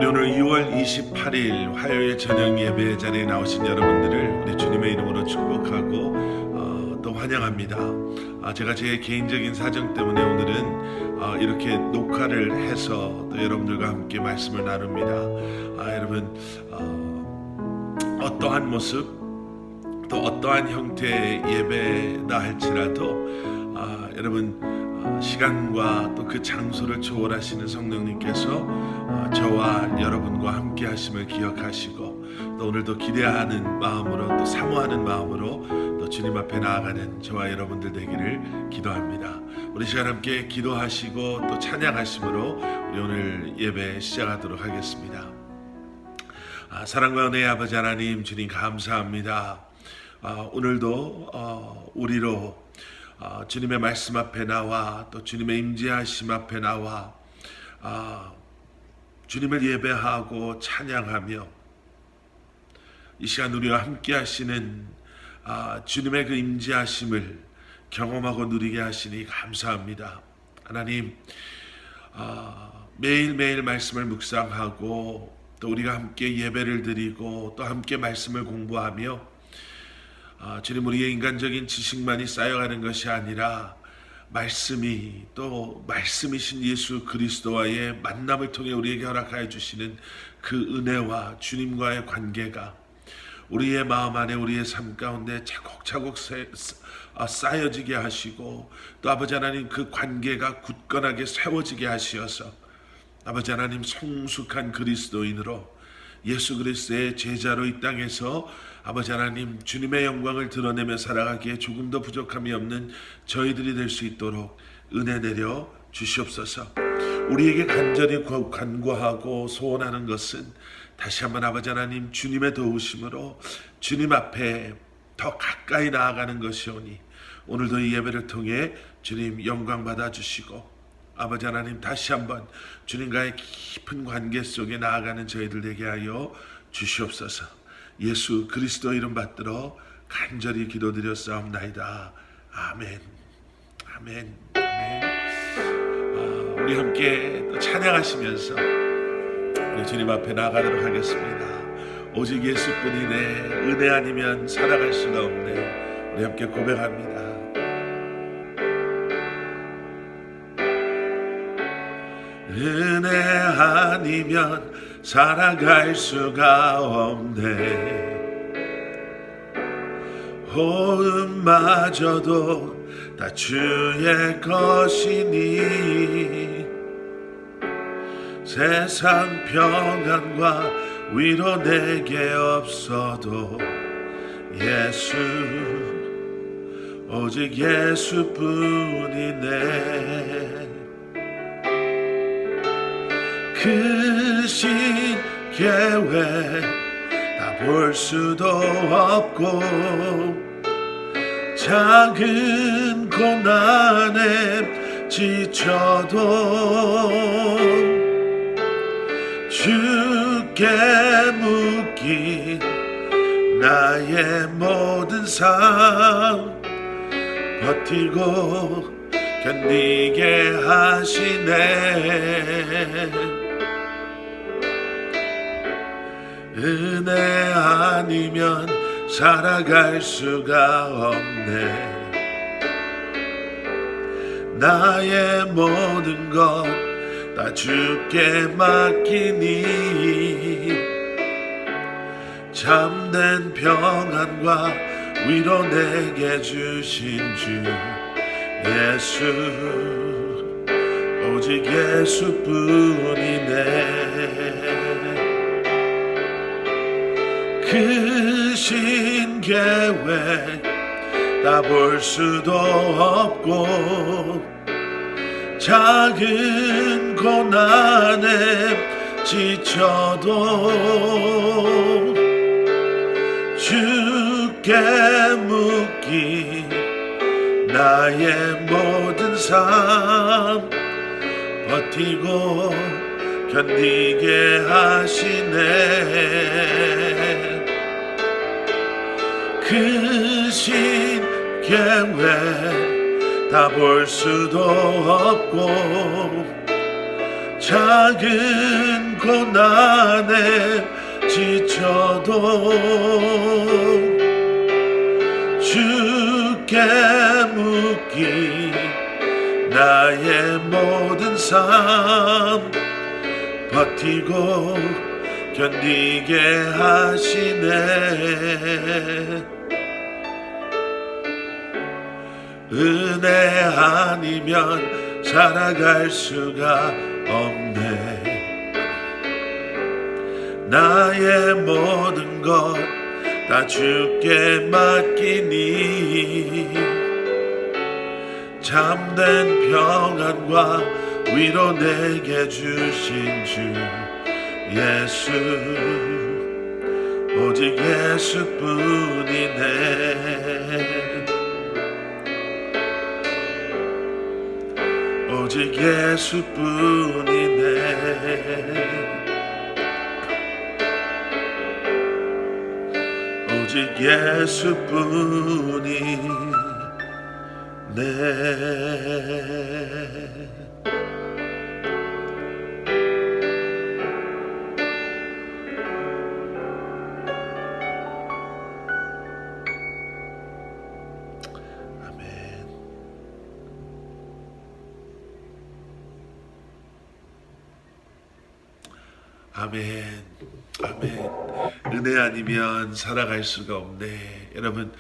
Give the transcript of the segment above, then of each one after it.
우리 오늘 2월 28일 화요일 저녁 예배 자리에 나오신 여러분들을 우리 주님의 이름으로 축복하고 또 환영합니다. 제가 제 개인적인 사정 때문에 오늘은 이렇게 녹화를 해서 또 여러분들과 함께 말씀을 나눕니다. 여러분 어떠한 모습 또 어떠한 형태의 예배다 할지라도 여러분 시간과 또 그 장소를 초월하시는 성령님께서 저와 여러분과 함께 하심을 기억하시고 또 오늘도 기대하는 마음으로 또 사모하는 마음으로 또 주님 앞에 나아가는 저와 여러분들 되기를 기도합니다. 우리 시간 함께 기도하시고 또 찬양하심으로 우리 오늘 예배 시작하도록 하겠습니다. 사랑과 은혜의 아버지 하나님, 주님 감사합니다. 오늘도 우리로 주님의 말씀 앞에 나와 또 주님의 임재하심 앞에 나와 주님을 예배하고 찬양하며 이 시간 우리와 함께 하시는 주님의 그 임재하심을 경험하고 누리게 하시니 감사합니다. 하나님, 매일매일 말씀을 묵상하고 또 우리가 함께 예배를 드리고 또 함께 말씀을 공부하며 주님, 우리의 인간적인 지식만이 쌓여가는 것이 아니라 말씀이 또 말씀이신 예수 그리스도와의 만남을 통해 우리에게 허락하여 주시는 그 은혜와 주님과의 관계가 우리의 마음 안에 우리의 삶 가운데 차곡차곡 쌓여지게 하시고 또 아버지 하나님 그 관계가 굳건하게 세워지게 하시어서 아버지 하나님 성숙한 그리스도인으로 예수 그리스도의 제자로 이 땅에서 아버지 하나님 주님의 영광을 드러내며 살아가기에 조금도 부족함이 없는 저희들이 될 수 있도록 은혜 내려 주시옵소서. 우리에게 간절히 간구하고 소원하는 것은 다시 한번 아버지 하나님 주님의 도우심으로 주님 앞에 더 가까이 나아가는 것이오니 오늘도 이 예배를 통해 주님 영광 받아 주시고 아버지 하나님 다시 한번 주님과의 깊은 관계 속에 나아가는 저희들 되게 하여 주시옵소서. 예수 그리스도 이름 받들어 간절히 기도드렸사옵나이다. 아멘. 아멘. 아멘. 우리 함께 또 찬양하시면서 우리 주님 앞에 나아가도록 하겠습니다. 오직 예수뿐이네, 은혜 아니면 살아갈 수가 없네. 우리 함께 고백합니다. 은혜 아니면 살아갈 수가 없네. 호흡마저도 다 주의 것이니 세상 평안과 위로 내게 없어도 예수 오직 예수뿐이네. 크신 계획 다 볼 수도 없고 작은 고난에 지쳐도 주께 묶인 나의 모든 삶 버티고 견디게 하시네. 은혜 아니면 살아갈 수가 없네. 나의 모든 것 다 주께 맡기니 참된 평안과 위로 내게 주신 주 예수 오직 예수뿐이네. 크신 계획 다 볼 수도 없고 작은 고난에 지쳐도 주께 묶인 나의 모든 삶 버티고 견디게 하시네. 크신 계획 다 볼 수도 없고 작은 고난에 지쳐도 주께 묻기 나의 모든 삶 버티고 견디게 하시네. 은혜 아니면 살아갈 수가 없네. 나의 모든 것 다 주께 맡기니 참된 평안과 위로 내게 주신 주 예수 오직 예수뿐이네. 오직 예수뿐이네. 오직 예수뿐이네. 아멘. 아멘. 은혜 아니면 살아갈 수가 없네. 여러분,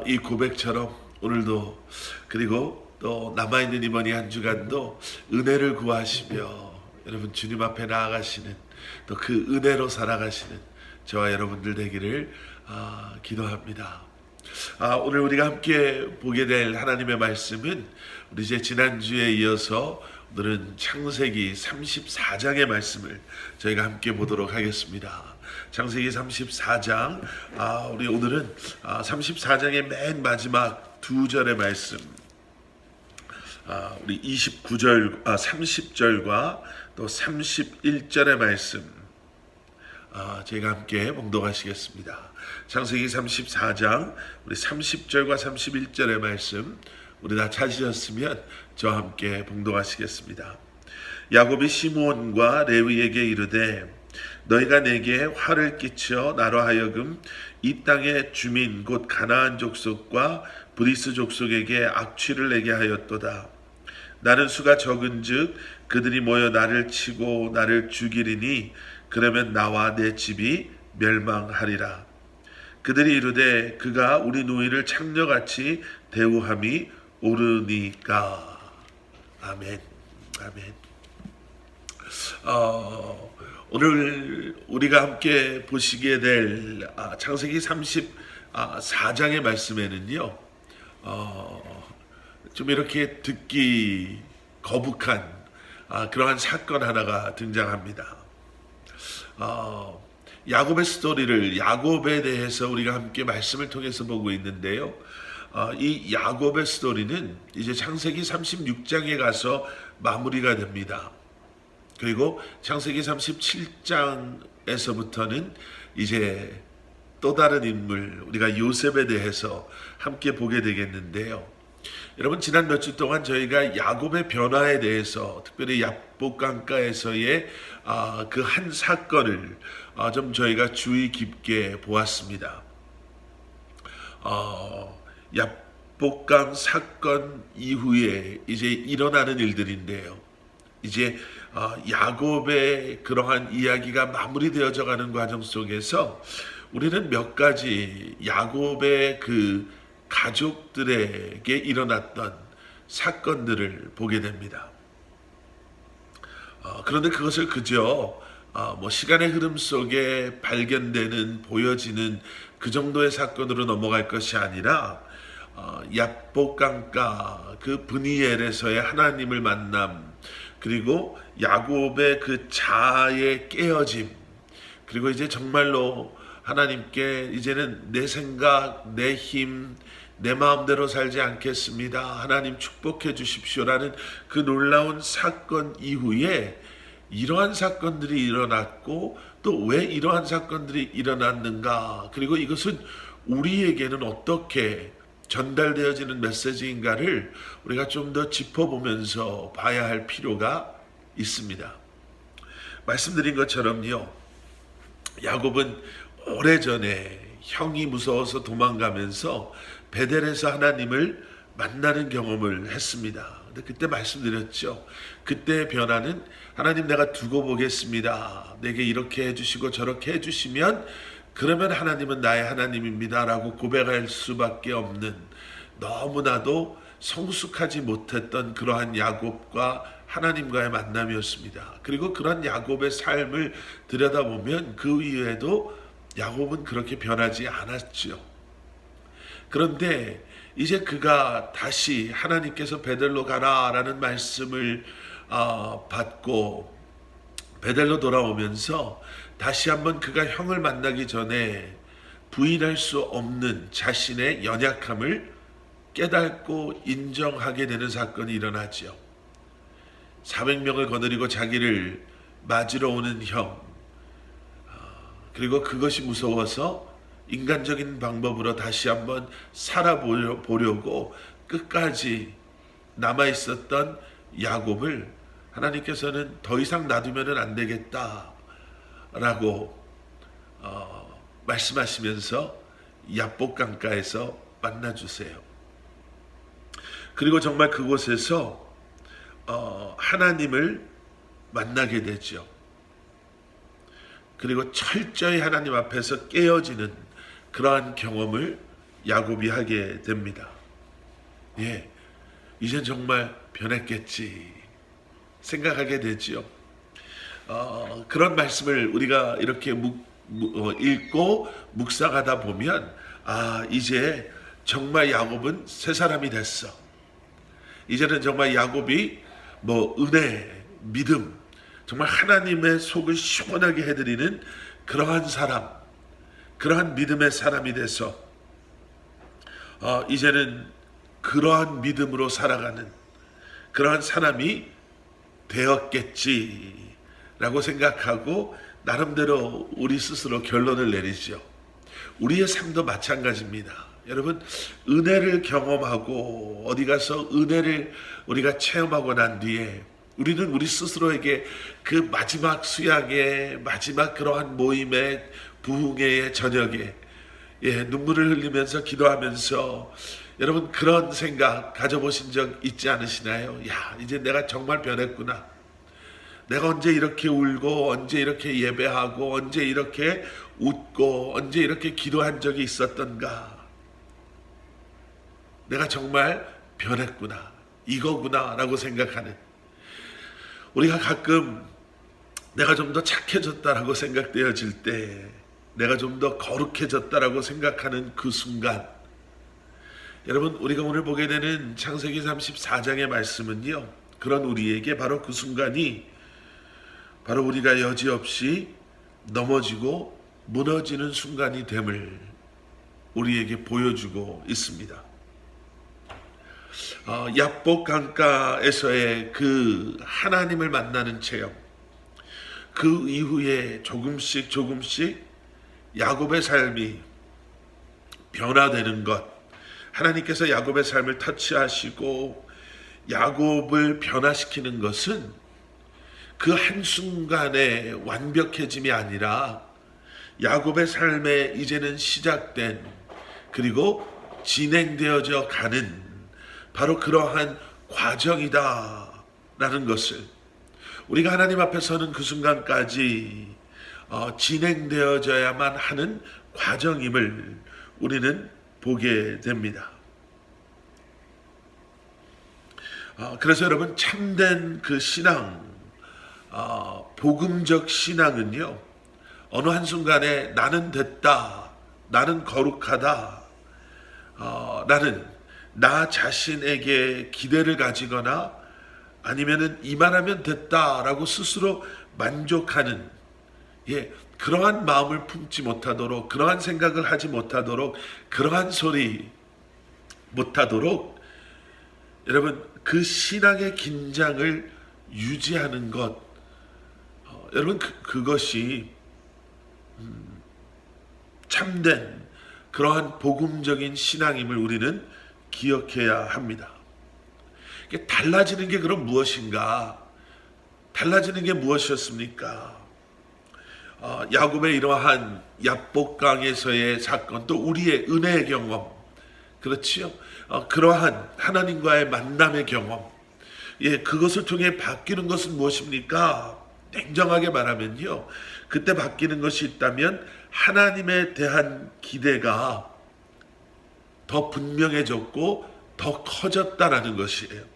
이 고백처럼 오늘도 그리고 또 남아있는 이번 이 한 주간도 은혜를 구하시며 여러분 주님 앞에 나아가시는 또 그 은혜로 살아가시는 저와 여러분들 되기를 기도합니다. 오늘 우리가 함께 보게 될 하나님의 말씀은 우리 이제 지난주에 이어서 오늘은 창세기 34장의 말씀을 저희가 함께 보도록 하겠습니다. 창세기 34장, 우리 오늘은 34장의 맨 마지막 두 절의 말씀, 우리 30절과 또 31절의 말씀 저희가 함께 봉독하시겠습니다. 창세기 34장 우리 30절과 31절의 말씀 우리 다 찾으셨으면 저와 함께 봉독하시겠습니다. 야곱이 시므온과 레위에게 이르되 너희가 내게 화를 끼쳐 나로 하여금 이 땅의 주민 곧 가나안 족속과 브리스 족속에게 악취를 내게 하였도다. 나는 수가 적은즉 그들이 모여 나를 치고 나를 죽이리니 그러면 나와 내 집이 멸망하리라. 그들이 이르되 그가 우리 누이를 창녀같이 대우함이 옳으니까. 아멘. 아멘. 오늘 우리가 함께 보시게 될 창세기 34장의 말씀에는요, 좀 이렇게 듣기 거북한 그러한 사건 하나가 등장합니다. 야곱의 스토리를, 야곱에 대해서 우리가 함께 말씀을 통해서 보고 있는데요. 이 야곱의 스토리는 이제 창세기 36장에 가서 마무리가 됩니다. 그리고 창세기 37장에서부터는 이제 또 다른 인물, 우리가 요셉에 대해서 함께 보게 되겠는데요. 여러분, 지난 몇 주 동안 저희가 야곱의 변화에 대해서, 특별히 야복강가에서의 그 한 사건을 좀 저희가 주의 깊게 보았습니다. 야복강 사건 이후에 이제 일어나는 일들인데요. 이제 야곱의 그러한 이야기가 마무리되어져 가는 과정 속에서 우리는 몇 가지 야곱의 그 가족들에게 일어났던 사건들을 보게 됩니다. 그런데 그것을 그저 시간의 흐름 속에 발견되는, 보여지는 그 정도의 사건으로 넘어갈 것이 아니라 야복강가 그 브니엘에서의 하나님을 만남, 그리고 야곱의 그 자아의 깨어짐, 그리고 이제 정말로 하나님께 이제는 내 생각, 내 힘, 내 마음대로 살지 않겠습니다. 하나님 축복해 주십시오라는 그 놀라운 사건 이후에 이러한 사건들이 일어났고, 또 왜 이러한 사건들이 일어났는가, 그리고 이것은 우리에게는 어떻게 전달되어지는 메시지인가를 우리가 좀 더 짚어보면서 봐야 할 필요가 있습니다. 말씀드린 것처럼요, 야곱은 오래전에 형이 무서워서 도망가면서 베델에서 하나님을 만나는 경험을 했습니다. 근데 그때 말씀드렸죠. 그때의 변화는 하나님 내가 두고 보겠습니다. 내게 이렇게 해주시고 저렇게 해주시면 그러면 하나님은 나의 하나님입니다 라고 고백할 수밖에 없는, 너무나도 성숙하지 못했던 그러한 야곱과 하나님과의 만남이었습니다. 그리고 그런 야곱의 삶을 들여다보면 그 이후에도 야곱은 그렇게 변하지 않았죠. 그런데 이제 그가 다시 하나님께서 베델로 가라라는 말씀을 받고 베델로 돌아오면서 다시 한번 그가 형을 만나기 전에 부인할 수 없는 자신의 연약함을 깨닫고 인정하게 되는 사건이 일어나죠. 400명을 거느리고 자기를 맞으러 오는 형, 그리고 그것이 무서워서 인간적인 방법으로 다시 한번 살아보려고 끝까지 남아있었던 야곱을 하나님께서는 더 이상 놔두면 안 되겠다라고 말씀하시면서 야복 강가에서 만나주세요. 그리고 정말 그곳에서 하나님을 만나게 되죠. 그리고 철저히 하나님 앞에서 깨어지는 그러한 경험을 야곱이 하게 됩니다. 예, 이젠 정말 변했겠지 생각하게 되죠. 그런 말씀을 우리가 이렇게 읽고 묵상하다 보면, 이제 정말 야곱은 새 사람이 됐어. 이제는 정말 야곱이 은혜, 믿음, 정말 하나님의 속을 시원하게 해드리는 그러한 사람, 그러한 믿음의 사람이 돼서 이제는 그러한 믿음으로 살아가는 그러한 사람이 되었겠지라고 생각하고 나름대로 우리 스스로 결론을 내리죠. 우리의 삶도 마찬가지입니다. 여러분, 은혜를 경험하고 어디 가서 은혜를 우리가 체험하고 난 뒤에 우리는 우리 스스로에게 그 마지막 수양의 마지막 그러한 모임의 부흥회의 저녁에 눈물을 흘리면서 기도하면서, 여러분 그런 생각 가져보신 적 있지 않으시나요? 야, 이제 내가 정말 변했구나. 내가 언제 이렇게 울고 언제 이렇게 예배하고 언제 이렇게 웃고 언제 이렇게 기도한 적이 있었던가. 내가 정말 변했구나, 이거구나 라고 생각하는, 우리가 가끔 내가 좀 더 착해졌다라고 생각되어질 때, 내가 좀 더 거룩해졌다라고 생각하는 그 순간, 여러분 우리가 오늘 보게 되는 창세기 34장의 말씀은요, 그런 우리에게 바로 그 순간이 바로 우리가 여지없이 넘어지고 무너지는 순간이 됨을 우리에게 보여주고 있습니다. 야복 강가에서의 그 하나님을 만나는 체험, 그 이후에 조금씩 야곱의 삶이 변화되는 것, 하나님께서 야곱의 삶을 터치하시고 야곱을 변화시키는 것은 그 한순간의 완벽해짐이 아니라 야곱의 삶에 이제는 시작된, 그리고 진행되어져 가는 바로 그러한 과정이다라는 것을, 우리가 하나님 앞에 서는 그 순간까지 진행되어져야만 하는 과정임을 우리는 보게 됩니다. 그래서 여러분, 참된 그 신앙, 복음적 신앙은요, 어느 한순간에 나는 됐다, 나는 거룩하다, 나는 나 자신에게 기대를 가지거나 아니면은 이만하면 됐다라고 스스로 만족하는, 그러한 마음을 품지 못하도록, 그러한 생각을 하지 못하도록, 그러한 소리 못하도록, 여러분 그 신앙의 긴장을 유지하는 것, 여러분 그것이 참된 그러한 복음적인 신앙임을 우리는 기억해야 합니다. 달라지는 게 그럼 무엇인가? 달라지는 게 무엇이었습니까? 야곱의 이러한 야복강에서의 사건, 또 우리의 은혜의 경험, 그렇지요? 그러한 하나님과의 만남의 경험, 그것을 통해 바뀌는 것은 무엇입니까? 냉정하게 말하면요, 그때 바뀌는 것이 있다면 하나님에 대한 기대가 더 분명해졌고 더 커졌다라는 것이에요.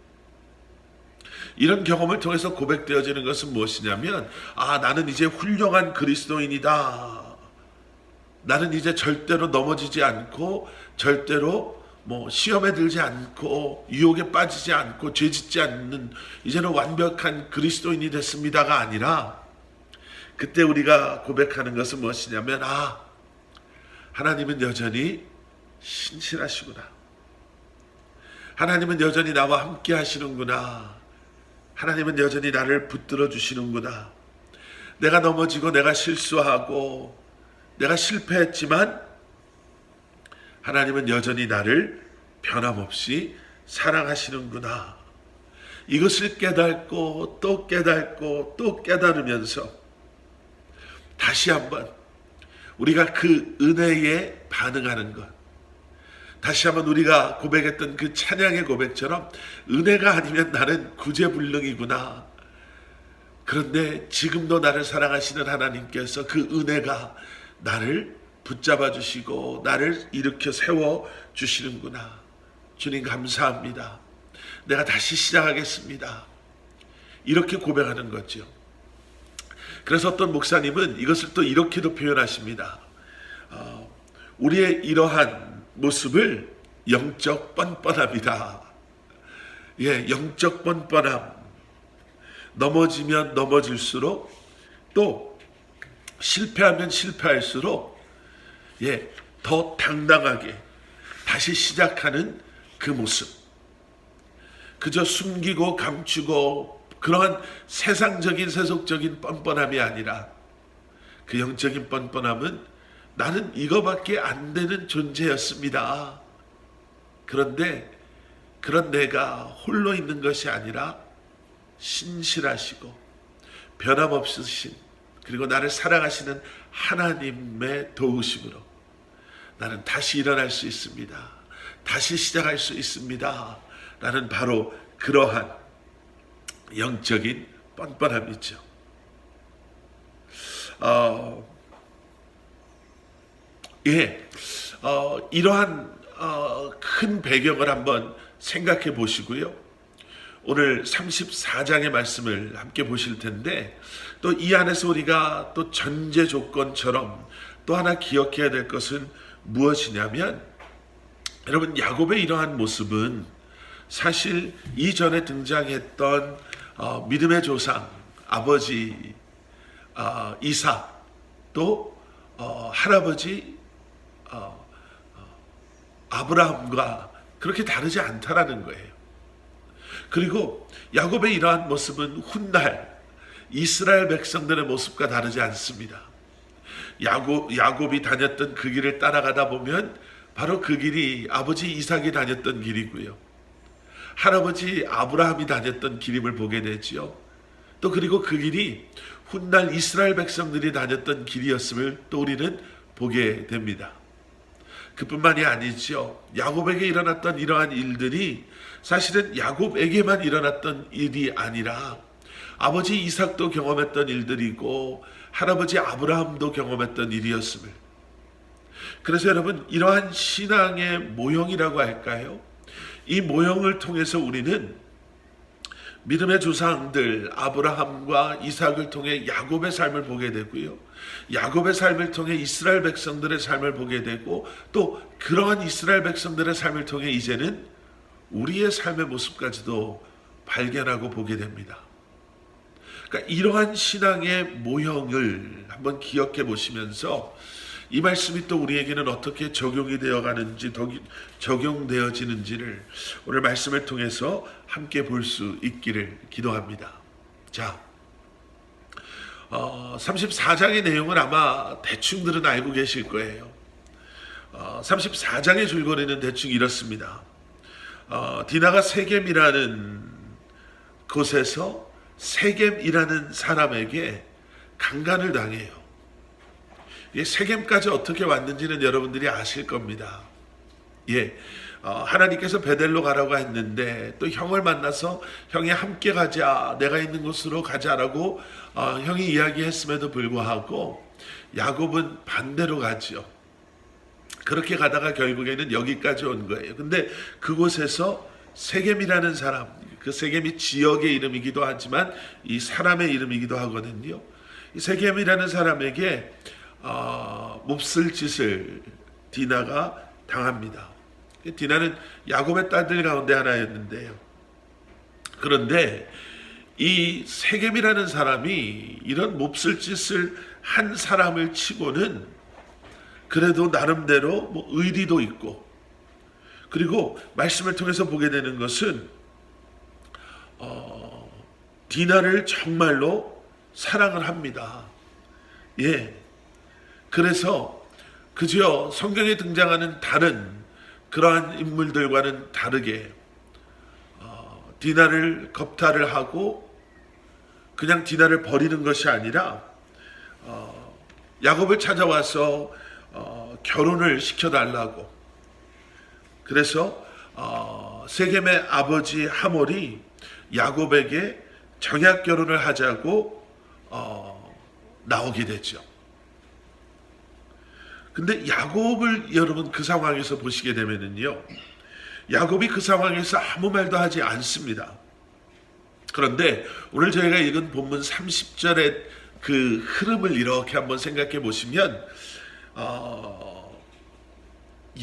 이런 경험을 통해서 고백되어지는 것은 무엇이냐면, 나는 이제 훌륭한 그리스도인이다. 나는 이제 절대로 넘어지지 않고, 절대로 시험에 들지 않고, 유혹에 빠지지 않고, 죄짓지 않는 이제는 완벽한 그리스도인이 됐습니다가 아니라, 그때 우리가 고백하는 것은 무엇이냐면, 하나님은 여전히 신실하시구나. 하나님은 여전히 나와 함께 하시는구나. 하나님은 여전히 나를 붙들어 주시는구나. 내가 넘어지고 내가 실수하고 내가 실패했지만 하나님은 여전히 나를 변함없이 사랑하시는구나. 이것을 깨닫고 또 깨닫고 또 깨달으면서 다시 한번 우리가 그 은혜에 반응하는 것, 다시 한번 우리가 고백했던 그 찬양의 고백처럼 은혜가 아니면 나는 구제불능이구나. 그런데 지금도 나를 사랑하시는 하나님께서 그 은혜가 나를 붙잡아 주시고 나를 일으켜 세워 주시는구나. 주님 감사합니다. 내가 다시 시작하겠습니다. 이렇게 고백하는 거죠. 그래서 어떤 목사님은 이것을 또 이렇게도 표현하십니다. 우리의 이러한 모습을 영적 뻔뻔함이다. 영적 뻔뻔함. 넘어지면 넘어질수록, 또 실패하면 실패할수록 더 당당하게 다시 시작하는 그 모습. 그저 숨기고 감추고 그러한 세상적인 세속적인 뻔뻔함이 아니라, 그 영적인 뻔뻔함은 나는 이거밖에 안 되는 존재였습니다. 그런데 그런 내가 홀로 있는 것이 아니라 신실하시고 변함없으신, 그리고 나를 사랑하시는 하나님의 도우심으로 나는 다시 일어날 수 있습니다. 다시 시작할 수 있습니다. 라는 바로 그러한 영적인 뻔뻔함이죠. 이러한 큰 배경을 한번 생각해 보시고요. 오늘 34장의 말씀을 함께 보실 텐데, 또 이 안에서 우리가 또 전제 조건처럼 또 하나 기억해야 될 것은 무엇이냐면, 여러분, 야곱의 이러한 모습은 사실 이전에 등장했던 믿음의 조상 아버지 이삭, 또 할아버지 아브라함과 그렇게 다르지 않다라는 거예요. 그리고 야곱의 이러한 모습은 훗날 이스라엘 백성들의 모습과 다르지 않습니다. 야곱이 다녔던 그 길을 따라가다 보면 바로 그 길이 아버지 이삭이 다녔던 길이고요, 할아버지 아브라함이 다녔던 길임을 보게 되지요. 또 그리고 그 길이 훗날 이스라엘 백성들이 다녔던 길이었음을 또 우리는 보게 됩니다. 그뿐만이 아니죠. 야곱에게 일어났던 이러한 일들이 사실은 야곱에게만 일어났던 일이 아니라 아버지 이삭도 경험했던 일들이고 할아버지 아브라함도 경험했던 일이었음을. 그래서 여러분, 이러한 신앙의 모형이라고 할까요? 이 모형을 통해서 우리는 믿음의 조상들 아브라함과 이삭을 통해 야곱의 삶을 보게 되고요, 야곱의 삶을 통해 이스라엘 백성들의 삶을 보게 되고, 또 그러한 이스라엘 백성들의 삶을 통해 이제는 우리의 삶의 모습까지도 발견하고 보게 됩니다. 그러니까 이러한 신앙의 모형을 한번 기억해 보시면서 이 말씀이 또 우리에게는 어떻게 적용이 되어가는지, 적용되어지는지를 오늘 말씀을 통해서 함께 볼 수 있기를 기도합니다. 자, 34장의 내용을 아마 대충들은 알고 계실 거예요. 34장의 줄거리는 대충 이렇습니다. 디나가 세겜이라는 곳에서 세겜이라는 사람에게 강간을 당해요. 세겜까지 어떻게 왔는지는 여러분들이 아실 겁니다. 하나님께서 베델로 가라고 했는데 또 형을 만나서 형이 함께 가자, 내가 있는 곳으로 가자라고 형이 이야기했음에도 불구하고 야곱은 반대로 가죠. 그렇게 가다가 결국에는 여기까지 온 거예요. 근데 그곳에서 세겜이라는 사람, 그 세겜이 지역의 이름이기도 하지만 이 사람의 이름이기도 하거든요. 이 세겜이라는 사람에게 몹쓸 짓을 디나가 당합니다. 디나는 야곱의 딸들 가운데 하나였는데요. 그런데 이 세겜이라는 사람이 이런 몹쓸 짓을 한 사람을 치고는 그래도 나름대로 의리도 있고, 그리고 말씀을 통해서 보게 되는 것은 디나를 정말로 사랑을 합니다. 그래서 그저 성경에 등장하는 다른 그러한 인물들과는 다르게 디나를 겁탈을 하고 그냥 디나를 버리는 것이 아니라 야곱을 찾아와서 결혼을 시켜달라고. 그래서 세겜의 아버지 하몰이 야곱에게 정약 결혼을 하자고 나오게 되죠. 근데 야곱을 여러분 그 상황에서 보시게 되면은요, 야곱이 그 상황에서 아무 말도 하지 않습니다. 그런데 오늘 저희가 읽은 본문 30절의 그 흐름을 이렇게 한번 생각해 보시면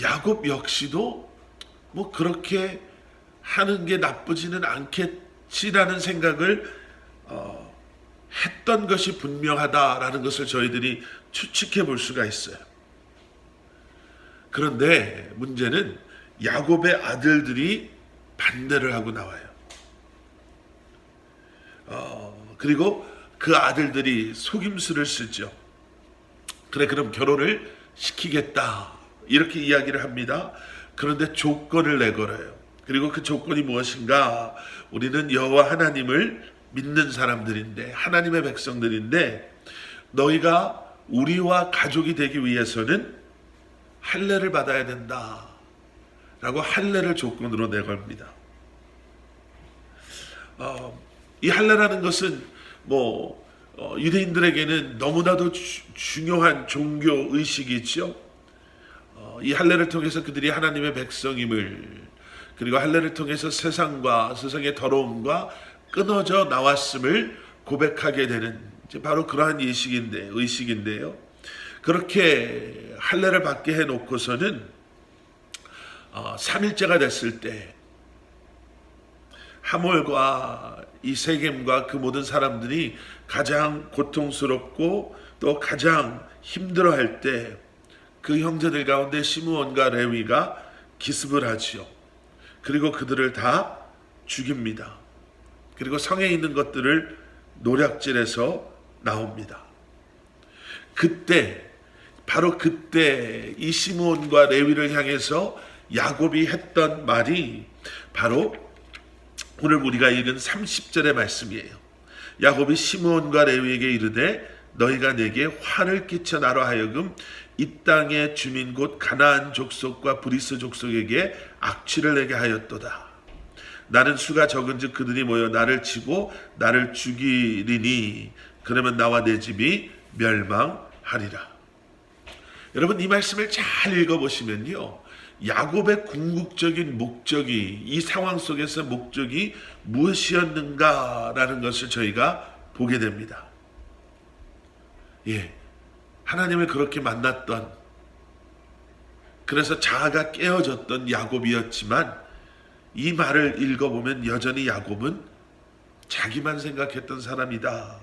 야곱 역시도 그렇게 하는 게 나쁘지는 않겠지라는 생각을 했던 것이 분명하다라는 것을 저희들이 추측해 볼 수가 있어요. 그런데 문제는 야곱의 아들들이 반대를 하고 나와요. 그리고 그 아들들이 속임수를 쓰죠. 그래, 그럼 결혼을 시키겠다, 이렇게 이야기를 합니다. 그런데 조건을 내걸어요. 그리고 그 조건이 무엇인가? 우리는 여호와 하나님을 믿는 사람들인데, 하나님의 백성들인데, 너희가 우리와 가족이 되기 위해서는 할례를 받아야 된다 라고 할례를 조건으로 내걸니다. 이 할례라는 것은 유대인들에게는 너무나도 중요한 종교 의식이죠. 이 할례를 통해서 그들이 하나님의 백성임을, 그리고 할례를 통해서 세상과 세상의 더러움과 끊어져 나왔음을 고백하게 되는 바로 그러한 의식인데요. 그렇게 할례를 받게 해놓고서는 3일째가 됐을 때 하몰과 이 세겜과 그 모든 사람들이 가장 고통스럽고 또 가장 힘들어할 때 그 형제들 가운데 시므온과 레위가 기습을 하지요. 그리고 그들을 다 죽입니다. 그리고 성에 있는 것들을 노략질해서 나옵니다. 바로 그때 이 시므온과 레위를 향해서 야곱이 했던 말이 바로 오늘 우리가 읽은 30절의 말씀이에요. 야곱이 시므온과 레위에게 이르되 너희가 내게 화를 끼쳐 나로 하여금 이 땅의 주민 곧 가나안 족속과 브리스 족속에게 악취를 내게 하였도다. 나는 수가 적은즉 그들이 모여 나를 치고 나를 죽이리니 그러면 나와 내 집이 멸망하리라. 여러분, 이 말씀을 잘 읽어보시면요, 야곱의 궁극적인 목적이, 이 상황 속에서 목적이 무엇이었는가라는 것을 저희가 보게 됩니다. 하나님을 그렇게 만났던, 그래서 자아가 깨어졌던 야곱이었지만 이 말을 읽어보면 여전히 야곱은 자기만 생각했던 사람이다.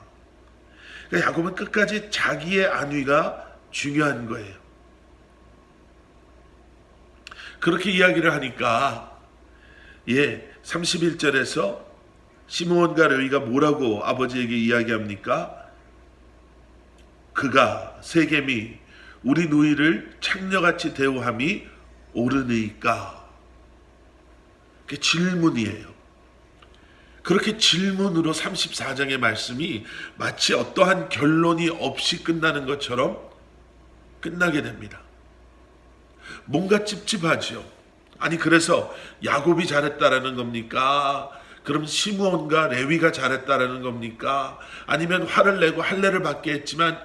그러니까 야곱은 끝까지 자기의 안위가 중요한 거예요. 그렇게 이야기를 하니까 31절에서 시므온과 레위가 뭐라고 아버지에게 이야기합니까? 그가 세겜이 우리 누이를 창녀같이 대우함이 옳으니까. 그게 질문이에요. 그렇게 질문으로 34장의 말씀이 마치 어떠한 결론이 없이 끝나는 것처럼 끝나게 됩니다. 뭔가 찝찝하죠. 아니 그래서 야곱이 잘했다라는 겁니까? 그럼 시므온과 레위가 잘했다라는 겁니까? 아니면 화를 내고 할례를 받게 했지만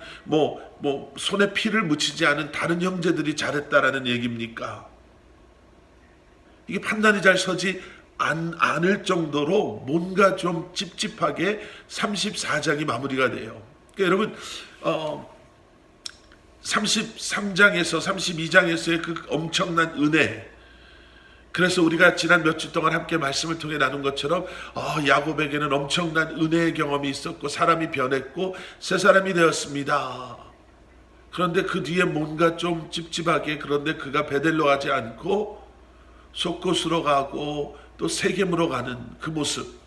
손에 피를 묻히지 않은 다른 형제들이 잘했다라는 얘기입니까? 이게 판단이 잘 서지 않을 정도로 뭔가 좀 찝찝하게 34장이 마무리가 돼요. 그러니까 여러분 33장에서 32장에서의 그 엄청난 은혜, 그래서 우리가 지난 몇 주 동안 함께 말씀을 통해 나눈 것처럼 야곱에게는 엄청난 은혜의 경험이 있었고 사람이 변했고 새 사람이 되었습니다. 그런데 그 뒤에 뭔가 좀 찝찝하게, 그런데 그가 베델로 가지 않고 속곳으로 가고 또 세겜으로 가는 그 모습.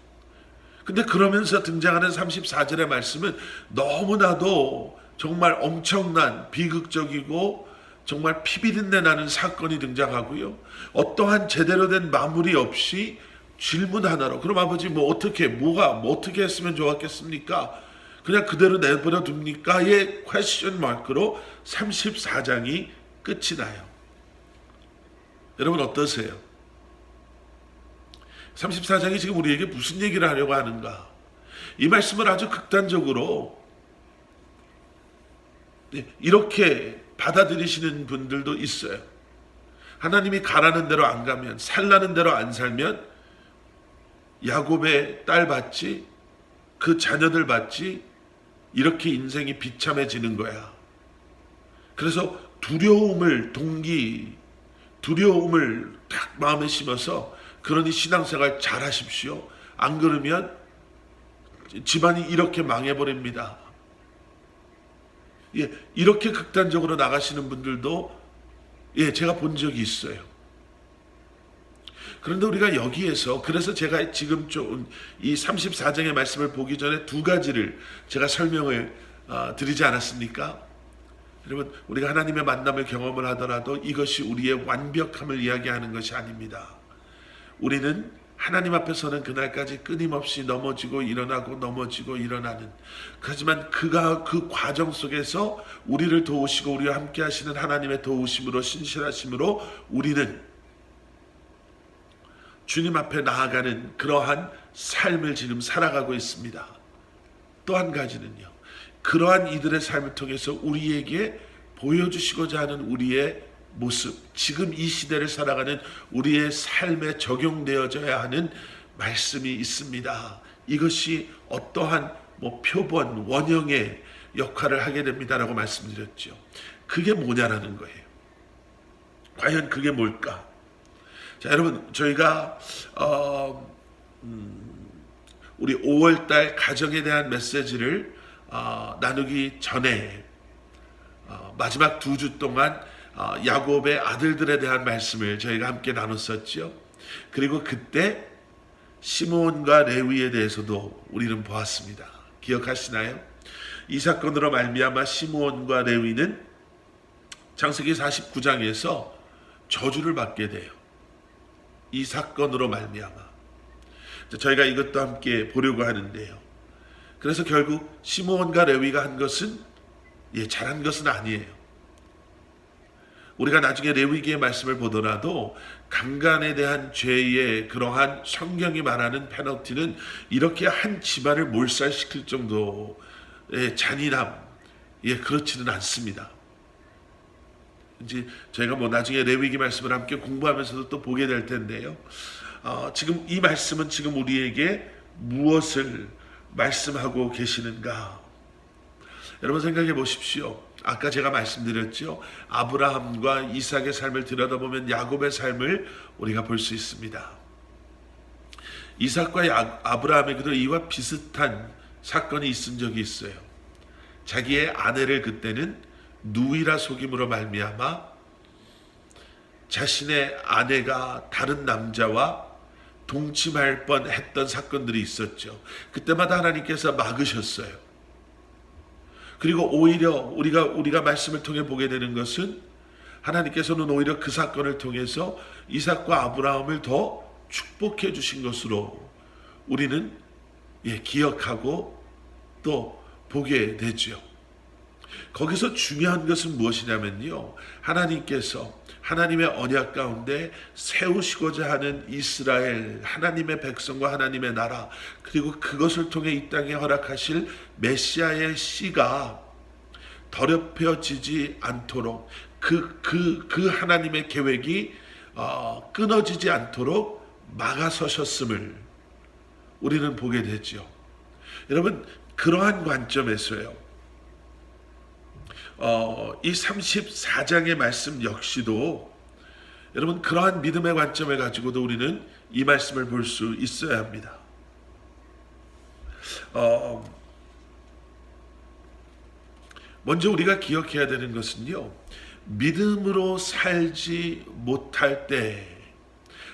근데 그러면서 등장하는 34절의 말씀은 너무나도 정말 엄청난 비극적이고 정말 피비린내 나는 사건이 등장하고요. 어떠한 제대로 된 마무리 없이 질문 하나로, 그럼 아버지 어떻게 했으면 좋았겠습니까? 그냥 그대로 내버려 둡니까?의 퀘스천 마크로 34장이 끝이 나요. 여러분 어떠세요? 34장이 지금 우리에게 무슨 얘기를 하려고 하는가? 이 말씀을 아주 극단적으로 이렇게 받아들이시는 분들도 있어요. 하나님이 가라는 대로 안 가면, 살라는 대로 안 살면 야곱의 딸 받지, 그 자녀들 받지, 이렇게 인생이 비참해지는 거야. 그래서 두려움을 딱 마음에 심어서, 그러니 신앙생활 잘 하십시오. 안 그러면 집안이 이렇게 망해버립니다. 이렇게 극단적으로 나가시는 분들도 제가 본 적이 있어요. 그런데 우리가 여기에서, 그래서 제가 지금 좀 이 34장의 말씀을 보기 전에 두 가지를 제가 설명을 드리지 않았습니까? 여러분, 우리가 하나님의 만남을 경험을 하더라도 이것이 우리의 완벽함을 이야기하는 것이 아닙니다. 우리는 하나님 앞에 서는 그날까지 끊임없이 넘어지고 일어나고 넘어지고 일어나는, 하지만 그가 그 과정 속에서 우리를 도우시고 우리와 함께 하시는 하나님의 도우심으로, 신실하심으로 우리는 주님 앞에 나아가는 그러한 삶을 지금 살아가고 있습니다. 또 한 가지는요, 그러한 이들의 삶을 통해서 우리에게 보여주시고자 하는 우리의 모습, 지금 이 시대를 살아가는 우리의 삶에 적용되어져야 하는 말씀이 있습니다. 이것이 어떠한 표본, 원형의 역할을 하게 됩니다라고 말씀드렸죠. 그게 뭐냐라는 거예요. 과연 그게 뭘까? 자, 여러분, 저희가 우리 5월달 가정에 대한 메시지를 나누기 전에 마지막 2주 동안 야곱의 아들들에 대한 말씀을 저희가 함께 나눴었죠. 그리고 그때 시므온과 레위에 대해서도 우리는 보았습니다. 기억하시나요? 이 사건으로 말미암아 시므온과 레위는 창세기 49장에서 저주를 받게 돼요. 이 사건으로 말미암아. 저희가 이것도 함께 보려고 하는데요. 그래서 결국 시므온과 레위가 한 것은 잘한 것은 아니에요. 우리가 나중에 레위기의 말씀을 보더라도 강간에 대한 죄의 그러한 성경이 말하는 페널티는 이렇게 한 집안을 몰살시킬 정도의 잔인함, 그렇지는 않습니다. 이제 저희가 나중에 레위기 말씀을 함께 공부하면서도 또 보게 될 텐데요. 지금 이 말씀은 지금 우리에게 무엇을 말씀하고 계시는가? 여러분 생각해 보십시오. 아까 제가 말씀드렸죠. 아브라함과 이삭의 삶을 들여다보면 야곱의 삶을 우리가 볼 수 있습니다. 이삭과 아브라함에게도 이와 비슷한 사건이 있은 적이 있어요. 자기의 아내를 그때는 누이라 속임으로 말미암아 자신의 아내가 다른 남자와 동침할 뻔했던 사건들이 있었죠. 그때마다 하나님께서 막으셨어요. 그리고 오히려 우리가 말씀을 통해 보게 되는 것은 하나님께서는 오히려 그 사건을 통해서 이삭과 아브라함을 더 축복해 주신 것으로 우리는 기억하고 또 보게 되죠. 거기서 중요한 것은 무엇이냐면요, 하나님께서 하나님의 언약 가운데 세우시고자 하는 이스라엘, 하나님의 백성과 하나님의 나라, 그리고 그것을 통해 이 땅에 허락하실 메시아의 씨가 더럽혀지지 않도록 그 하나님의 계획이 끊어지지 않도록 막아서셨음을 우리는 보게 되죠. 여러분, 그러한 관점에서요, 이 34장의 말씀 역시도 여러분 그러한 믿음의 관점을 가지고도 우리는 이 말씀을 볼 수 있어야 합니다. 먼저 우리가 기억해야 되는 것은요, 믿음으로 살지 못할 때,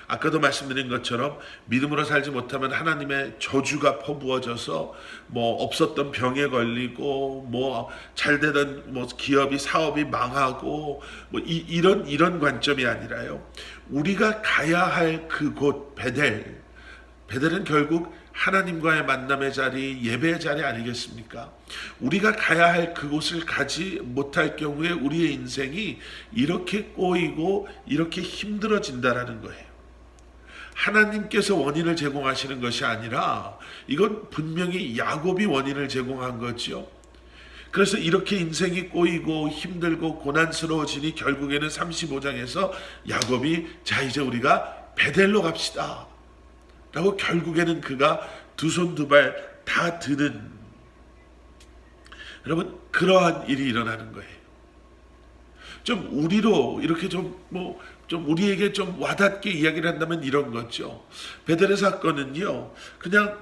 아까도 말씀드린 것처럼 믿음으로 살지 못하면 하나님의 저주가 퍼부어져서 없었던 병에 걸리고 잘 되던 기업이 사업이 망하고 이런 관점이 아니라요, 우리가 가야 할 그곳 베델은 결국 하나님과의 만남의 자리, 예배의 자리 아니겠습니까? 우리가 가야 할 그곳을 가지 못할 경우에 우리의 인생이 이렇게 꼬이고 이렇게 힘들어진다라는 거예요. 하나님께서 원인을 제공하시는 것이 아니라 이건 분명히 야곱이 원인을 제공한 거죠. 그래서 이렇게 인생이 꼬이고 힘들고 고난스러워지니 결국에는 35장에서 야곱이 자 이제 우리가 베델로 갑시다 라고 결국에는 그가 두 손 두 발 다 드는, 여러분 그러한 일이 일어나는 거예요. 좀 우리로 이렇게 좀 우리에게 좀 와닿게 이야기를 한다면 이런 거죠. 베델의 사건은요, 그냥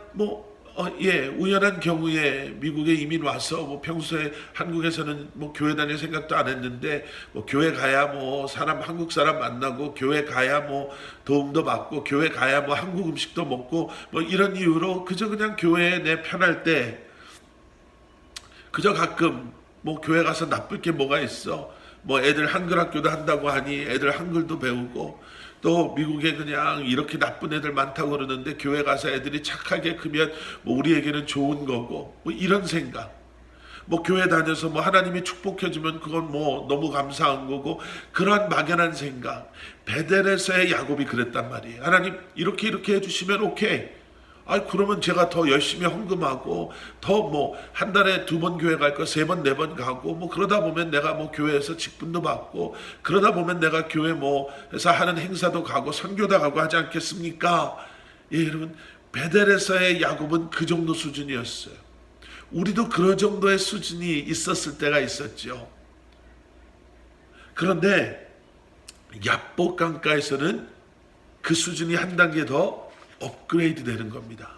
우연한 경우에 미국에 이민 와서 평소에 한국에서는 교회 다닐 생각도 안 했는데 교회 가야 한국 사람 만나고 교회 가야 도움도 받고 교회 가야 한국 음식도 먹고 이런 이유로 그저 그냥 교회에 내 편할 때 그저 가끔 교회 가서 나쁠 게 뭐가 있어, 애들 한글 학교도 한다고 하니 애들 한글도 배우고, 또 미국에 그냥 이렇게 나쁜 애들 많다고 그러는데 교회 가서 애들이 착하게 크면 우리에게는 좋은 거고, 이런 생각. 교회 다녀서 하나님이 축복해주면 그건 너무 감사한 거고, 그러한 막연한 생각. 베델에서의 야곱이 그랬단 말이에요. 하나님 이렇게 해주시면 오케이. 그러면 제가 더 열심히 헌금하고 더 한 달에 2번 교회 갈 거 3번 4번 가고 그러다 보면 내가 교회에서 직분도 받고 그러다 보면 내가 교회에서 하는 행사도 가고 선교도 가고 하지 않겠습니까? 여러분 베델에서의 야곱은 그 정도 수준이었어요. 우리도 그런 정도의 수준이 있었을 때가 있었죠. 그런데 야복 강가에서는 그 수준이 한 단계 더 업그레이드 되는 겁니다.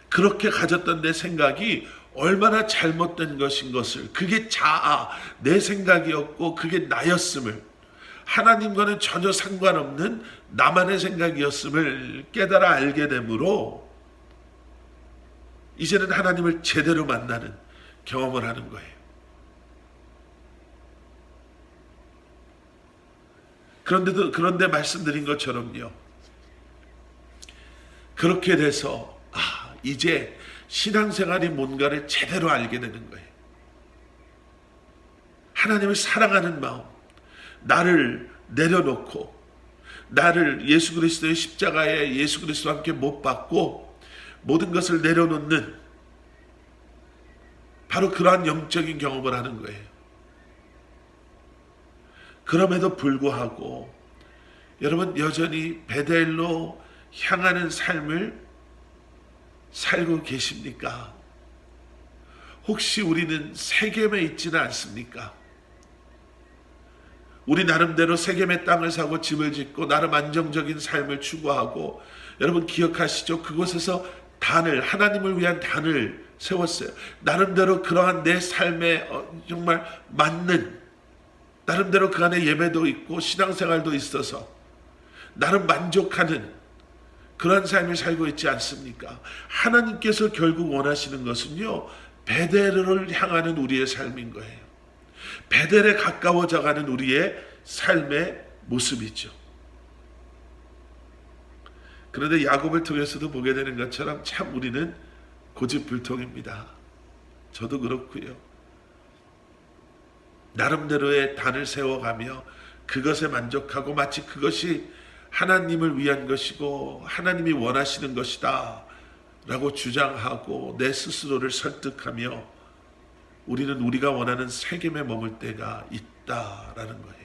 그렇게 가졌던 내 생각이 얼마나 잘못된 것인 것을, 그게 자아, 내 생각이었고 그게 나였음을, 하나님과는 전혀 상관없는 나만의 생각이었음을 깨달아 알게 되므로 이제는 하나님을 제대로 만나는 경험을 하는 거예요. 그런데 말씀드린 것처럼요, 그렇게 돼서 이제 신앙생활이 뭔가를 제대로 알게 되는 거예요. 하나님을 사랑하는 마음, 나를 내려놓고 나를 예수 그리스도의 십자가에 예수 그리스도와 함께 못 박고 모든 것을 내려놓는 바로 그러한 영적인 경험을 하는 거예요. 그럼에도 불구하고 여러분 여전히 베델로 향하는 삶을 살고 계십니까? 혹시 우리는 세겜에 있지는 않습니까? 우리 나름대로 세겜의 땅을 사고 집을 짓고 나름 안정적인 삶을 추구하고, 여러분 기억하시죠? 그곳에서 단을, 하나님을 위한 단을 세웠어요. 나름대로 그러한 내 삶에 정말 맞는, 나름대로 그 안에 예배도 있고 신앙생활도 있어서 나름 만족하는 그런 삶을 살고 있지 않습니까? 하나님께서 결국 원하시는 것은요, 베델을 향하는 우리의 삶인 거예요. 베델에 가까워져가는 우리의 삶의 모습이죠. 그런데 야곱을 통해서도 보게 되는 것처럼 참 우리는 고집불통입니다. 저도 그렇고요. 나름대로의 단을 세워가며 그것에 만족하고 마치 그것이 하나님을 위한 것이고 하나님이 원하시는 것이다 라고 주장하고 내 스스로를 설득하며 우리는 우리가 원하는 세겜에 머물 때가 있다라는 거예요.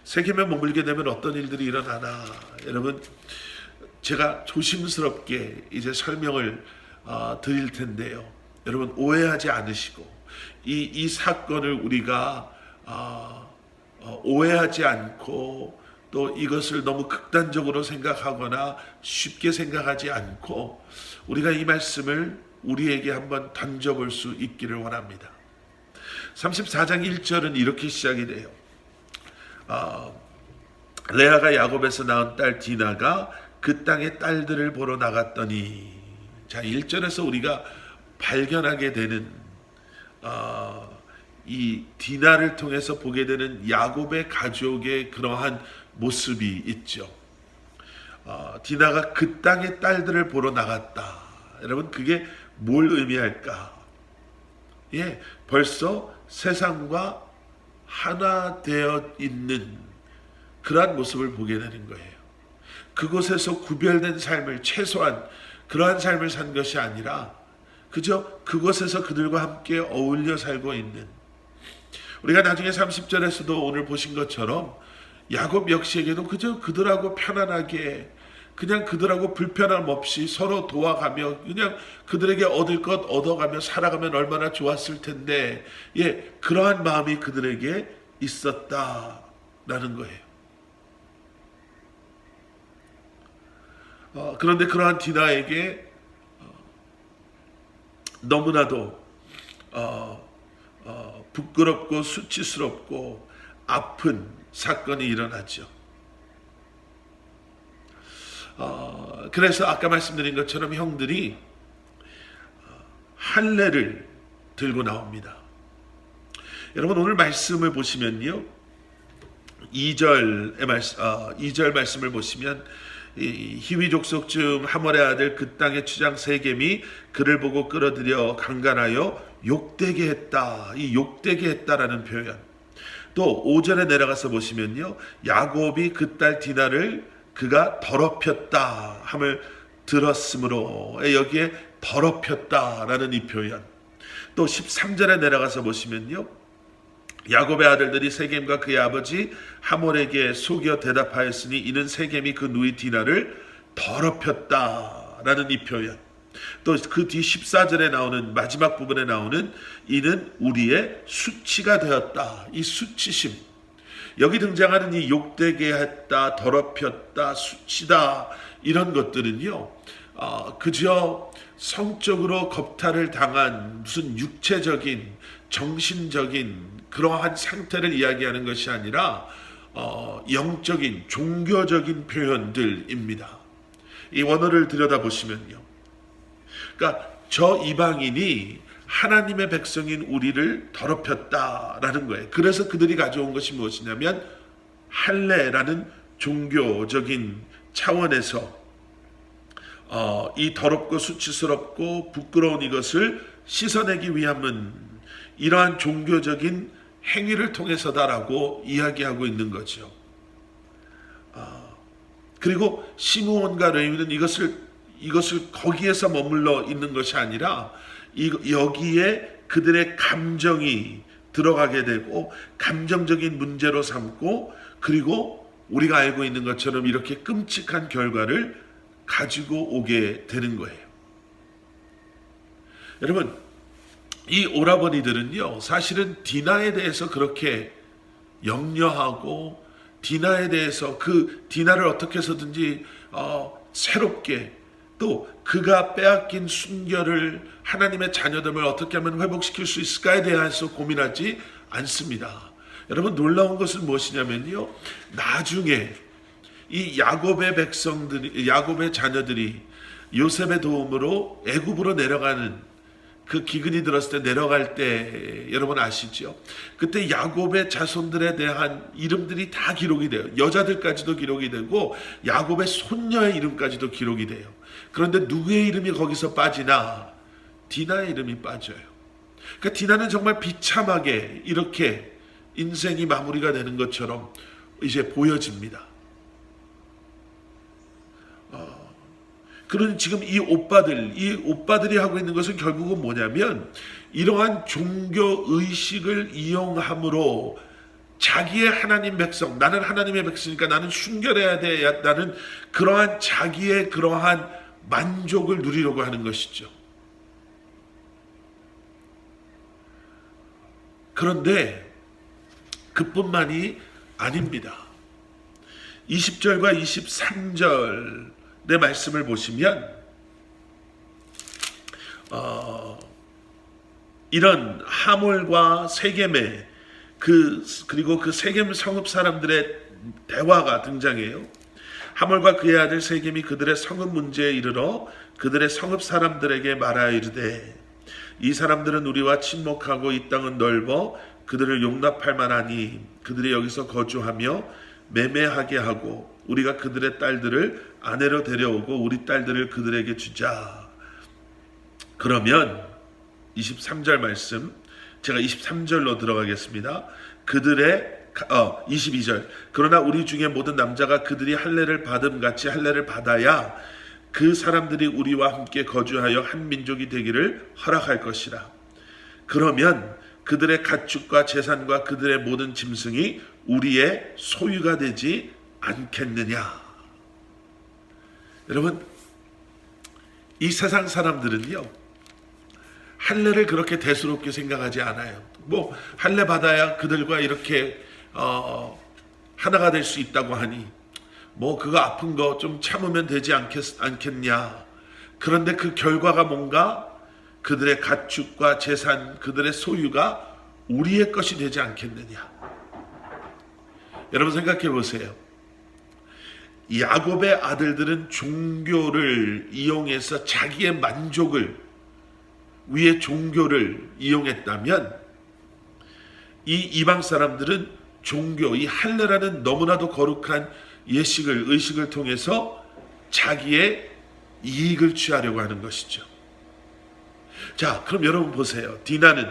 세겜에 머물게 되면 어떤 일들이 일어나나, 여러분 제가 조심스럽게 이제 설명을 드릴 텐데요. 여러분 오해하지 않으시고 이 사건을 우리가 오해하지 않고 또 이것을 너무 극단적으로 생각하거나 쉽게 생각하지 않고 우리가 이 말씀을 우리에게 한번 던져볼 수 있기를 원합니다. 34장 1절은 이렇게 시작이 돼요. 레아가 야곱에서 낳은 딸 디나가 그 땅의 딸들을 보러 나갔더니, 자 1절에서 우리가 발견하게 되는 이 디나를 통해서 보게 되는 야곱의 가족의 그러한 모습이 있죠. 디나가 그 땅의 딸들을 보러 나갔다. 여러분 그게 뭘 의미할까? 예, 벌써 세상과 하나 되어 있는 그러한 모습을 보게 되는 거예요. 그곳에서 구별된 삶을, 최소한 그러한 삶을 산 것이 아니라 그저 그곳에서 그들과 함께 어울려 살고 있는, 우리가 나중에 30절에서도 오늘 보신 것처럼 야곱 역시에게도 그저 그들하고 편안하게 그냥 그들하고 불편함 없이 서로 도와가며 그냥 그들에게 얻을 것 얻어가며 살아가면 얼마나 좋았을 텐데, 예, 그러한 마음이 그들에게 있었다라는 거예요. 그런데 그러한 디나에게 너무나도 부끄럽고 수치스럽고 아픈 사건이 일어나죠. 그래서 아까 말씀드린 것처럼 형들이 할례를 들고 나옵니다. 여러분 오늘 말씀을 보시면요, 2절 말씀을 보시면 히위 족속 중 하몰의 아들 그 땅의 추장 세겜이 그를 보고 끌어들여 강간하여 욕되게 했다. 이 욕되게 했다라는 표현. 또 5절에 내려가서 보시면요, 야곱이 그 딸 디나를 그가 더럽혔다 함을 들었으므로, 여기에 더럽혔다라는 이 표현. 또 13절에 내려가서 보시면요, 야곱의 아들들이 세겜과 그의 아버지 하몰에게 속여 대답하였으니 이는 세겜이 그 누이 디나를 더럽혔다라는 이 표현. 또 그 뒤 14절에 나오는 마지막 부분에 나오는 이는 우리의 수치가 되었다. 이 수치심. 여기 등장하는 이 욕되게 했다, 더럽혔다, 수치다, 이런 것들은요, 그저 성적으로 겁탈을 당한 무슨 육체적인, 정신적인 그러한 상태를 이야기하는 것이 아니라 영적인, 종교적인 표현들입니다. 이 원어를 들여다보시면요, 그러니까 저 이방인이 하나님의 백성인 우리를 더럽혔다라는 거예요. 그래서 그들이 가져온 것이 무엇이냐면 할례라는 종교적인 차원에서 이 더럽고 수치스럽고 부끄러운 이것을 씻어내기 위함은 이러한 종교적인 행위를 통해서다라고 이야기하고 있는 거죠. 그리고 시므온과 레위는 이것을 거기에서 머물러 있는 것이 아니라 여기에 그들의 감정이 들어가게 되고 감정적인 문제로 삼고, 그리고 우리가 알고 있는 것처럼 이렇게 끔찍한 결과를 가지고 오게 되는 거예요. 여러분 이 오라버니들은요, 사실은 디나에 대해서 그렇게 염려하고 디나에 대해서 그 디나를 어떻게 해서든지 새롭게, 또 그가 빼앗긴 순결을, 하나님의 자녀됨을 어떻게 하면 회복시킬 수 있을까에 대해서 고민하지 않습니다. 여러분 놀라운 것은 무엇이냐면요, 나중에 이 야곱의 백성들이, 야곱의 자녀들이 요셉의 도움으로 애굽으로 내려가는 그 기근이 들었을 때 내려갈 때 여러분 아시죠? 그때 야곱의 자손들에 대한 이름들이 다 기록이 돼요. 여자들까지도 기록이 되고 야곱의 손녀의 이름까지도 기록이 돼요. 그런데 누구의 이름이 거기서 빠지나? 디나의 이름이 빠져요. 그러니까 디나는 정말 비참하게 이렇게 인생이 마무리가 되는 것처럼 이제 보여집니다. 그런 지금 이 오빠들이 하고 있는 것은 결국은 뭐냐면 이러한 종교 의식을 이용함으로 자기의 하나님 백성, 나는 하나님의 백성이니까 나는 순결해야 돼, 나는 그러한 자기의 그러한 만족을 누리려고 하는 것이죠. 그런데 그뿐만이 아닙니다. 20절과 23절 내 말씀을 보시면 이런 하몰과 세겜의 그리고 그 세겜 성읍 사람들의 대화가 등장해요. 하몰과 그의 아들 세겜이 그들의 성읍 문제에 이르러 그들의 성읍 사람들에게 말하여 이르되 이 사람들은 우리와 친목하고 이 땅은 넓어 그들을 용납할 만하니 그들이 여기서 거주하며 매매하게 하고 우리가 그들의 딸들을 아내로 데려오고 우리 딸들을 그들에게 주자. 그러면 23절 말씀, 제가 23절로 들어가겠습니다. 22절. 그러나 우리 중에 모든 남자가 그들이 할례를 받음 같이 할례를 받아야 그 사람들이 우리와 함께 거주하여 한 민족이 되기를 허락할 것이라. 그러면 그들의 가축과 재산과 그들의 모든 짐승이 우리의 소유가 되지 않겠느냐. 여러분, 이 세상 사람들은요 할례를 그렇게 대수롭게 생각하지 않아요. 뭐 할례 받아야 그들과 이렇게 하나가 될 수 있다고 하니 뭐 그거 아픈 거 좀 참으면 되지 않겠냐. 그런데 그 결과가 뭔가 그들의 가축과 재산, 그들의 소유가 우리의 것이 되지 않겠느냐. 여러분 생각해 보세요. 야곱의 아들들은 종교를 이용해서 자기의 만족을 위해 종교를 이용했다면 이 이방 사람들은 종교, 이 할례라는 너무나도 거룩한 의식을 통해서 자기의 이익을 취하려고 하는 것이죠. 자, 그럼 여러분 보세요. 디나는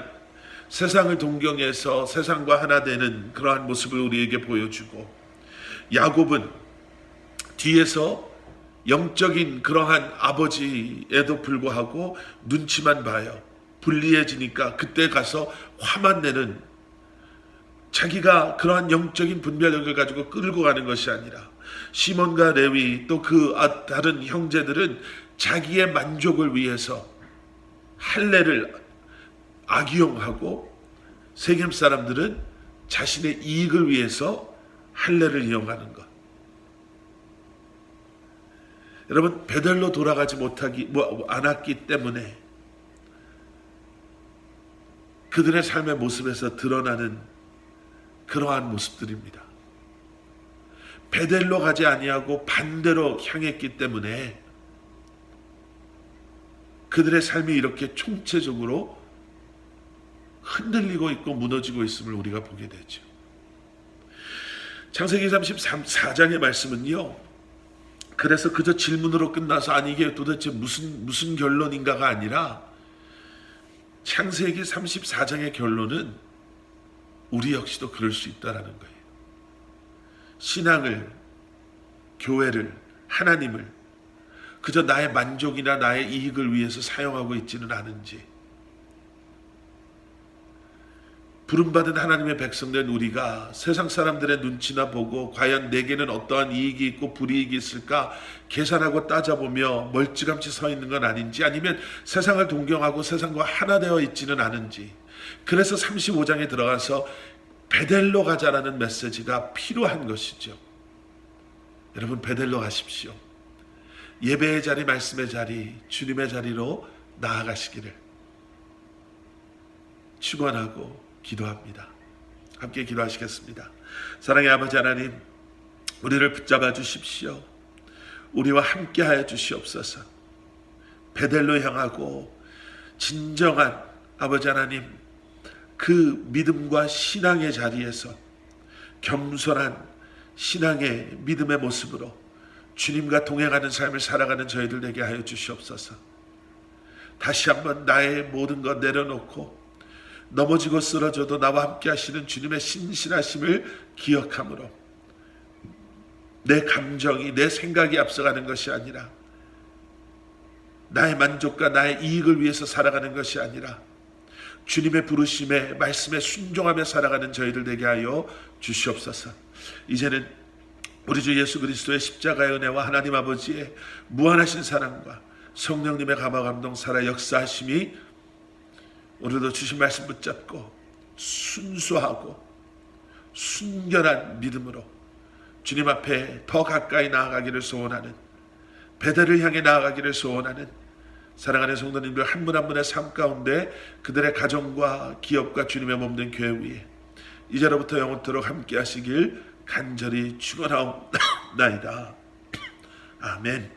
세상을 동경해서 세상과 하나 되는 그러한 모습을 우리에게 보여주고, 야곱은 뒤에서 영적인 그러한 아버지에도 불구하고 눈치만 봐요. 불리해지니까 그때 가서 화만 내는, 자기가 그러한 영적인 분별력을 가지고 끌고 가는 것이 아니라, 시몬과 레위 또 그 다른 형제들은 자기의 만족을 위해서 할례를 악용하고, 세겜 사람들은 자신의 이익을 위해서 할례를 이용하는 것. 여러분, 베델로 돌아가지 않았기 때문에 그들의 삶의 모습에서 드러나는 그러한 모습들입니다. 베델로 가지 아니하고 반대로 향했기 때문에 그들의 삶이 이렇게 총체적으로 흔들리고 있고 무너지고 있음을 우리가 보게 되죠. 창세기 34장의 말씀은요, 그래서 그저 질문으로 끝나서 아니 이게 도대체 무슨 결론인가가 아니라, 창세기 34장의 결론은 우리 역시도 그럴 수 있다라는 거예요. 신앙을, 교회를, 하나님을 그저 나의 만족이나 나의 이익을 위해서 사용하고 있지는 않은지, 부름받은 하나님의 백성된 우리가 세상 사람들의 눈치나 보고 과연 내게는 어떠한 이익이 있고 불이익이 있을까 계산하고 따져보며 멀찌감치 서 있는 건 아닌지, 아니면 세상을 동경하고 세상과 하나 되어 있지는 않은지. 그래서 35장에 들어가서 베델로 가자라는 메시지가 필요한 것이죠. 여러분, 베델로 가십시오. 예배의 자리, 말씀의 자리, 주님의 자리로 나아가시기를 축원하고 기도합니다. 함께 기도하시겠습니다. 사랑의 아버지 하나님, 우리를 붙잡아 주십시오. 우리와 함께 하여 주시옵소서. 베델로 향하고 진정한 아버지 하나님, 그 믿음과 신앙의 자리에서 겸손한 신앙의 믿음의 모습으로 주님과 동행하는 삶을 살아가는 저희들 되게 하여 주시옵소서. 다시 한번 나의 모든 것 내려놓고 넘어지고 쓰러져도 나와 함께 하시는 주님의 신실하심을 기억함으로 내 감정이, 내 생각이 앞서가는 것이 아니라, 나의 만족과 나의 이익을 위해서 살아가는 것이 아니라 주님의 부르심에, 말씀에 순종하며 살아가는 저희들 되게 하여 주시옵소서. 이제는 우리 주 예수 그리스도의 십자가의 은혜와 하나님 아버지의 무한하신 사랑과 성령님의 감화 감동 살아 역사하심이 오늘도 주신 말씀 붙잡고 순수하고 순결한 믿음으로 주님 앞에 더 가까이 나아가기를 소원하는, 베델을 향해 나아가기를 소원하는 사랑하는 성도님들 한 분 한 분의 삶 가운데 그들의 가정과 기업과 주님의 몸된 교회 위에 이제로부터 영원토록 함께 하시길 간절히 축원하옵나이다. 아멘.